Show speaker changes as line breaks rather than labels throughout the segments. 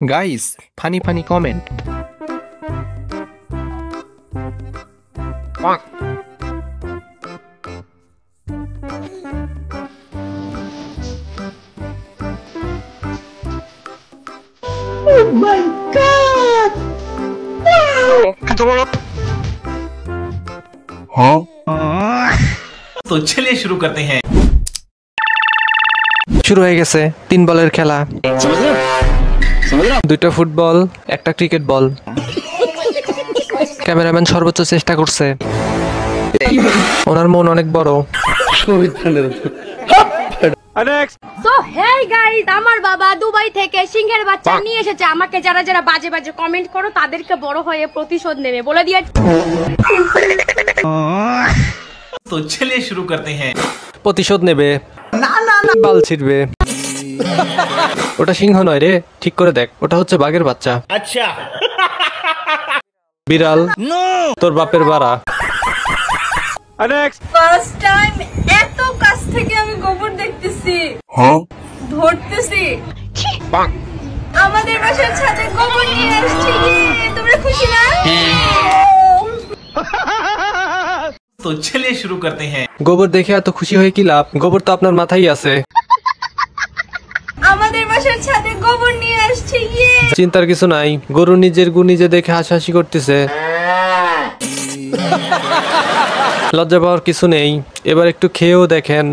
Guys, funny comment.
Oh my god! Wow!
हाँ? तो चलिए शुरू करते हैं।
শুরু হয়ে গেছে 3 বলের খেলা। দুইটা ফুটবল, একটা ক্রিকেট বল। ক্যামেরাম্যান সর্বোচ্চ চেষ্টা করছে। ওনার মন অনেক বড়।
সো হেই গাইস, আমার বাবা দুবাই থেকে সিংহের বাচ্চা নিয়ে এসেছে। আমাকে যারা যারা বাজে বাজে কমেন্ট করো তাদেরকে বড় হয়ে প্রতিশোধ নেবে বলে দিয়ে।
तो चलिए शुरू करते हैं।
প্রতিশোধ নেবে। না না না, বাল ছিড়বে। ওটা সিংহ নয় রে, ঠিক করে দেখ। ওটা হচ্ছে বাঘের বাচ্চা।
अच्छा।
বিড়াল। নো। তোর বাপের বাড়া।
ফার্স্ট টাইম এত কাছ থেকে আমি গোবর দেখতেছি।
হ্যাঁ?
ধরতেছি। আমাদের বাসার ছাদে গোবর নিয়ে আসছি। তোমরা খুশি না?
तो चलिए शुरू करते हैं।
গোবর দেখে এত খুশি হয়ে কি লাভ? গোবর তো আপনার মাথায় আছে।
আমাদের বাসার ছাদে গোবর নিয়ে আসছি।
চিন্তার কিছু নাই, গরু নিজের গু নিজে দেখে হাসাহাসি করতেছে। লজ্জা পাওয়ার কিছু নেই, এবার একটু খেয়েও দেখেন।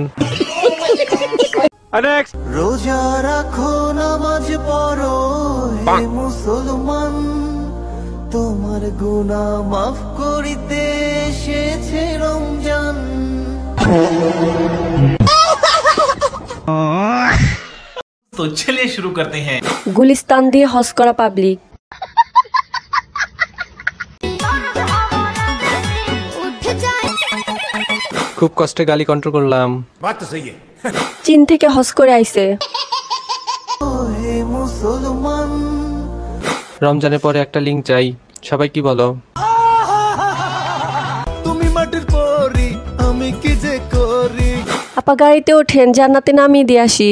রোজা রাখো নামাজ পড়ো হে মুসলমান, তোমার গুনাহ মাফ করিতে এসেছে রমজান।
तो चलिए शुरू करते हैं।
গুলিস্তান দিয়ে হজ করা পাবলিক।
খুব কষ্টে গালি কন্ট্রোল করলাম।
চীন থেকে হজ করে আইছে।
হে মুসলমান,
রমজানের পরে একটা লিঙ্ক চাই, সবাই কি বলো?
তুমি মাটির পরি আমি কি যে করি।
আপা গাড়িতে ওঠেন, জান্নাতে নামিয়ে দিয়ে আসি।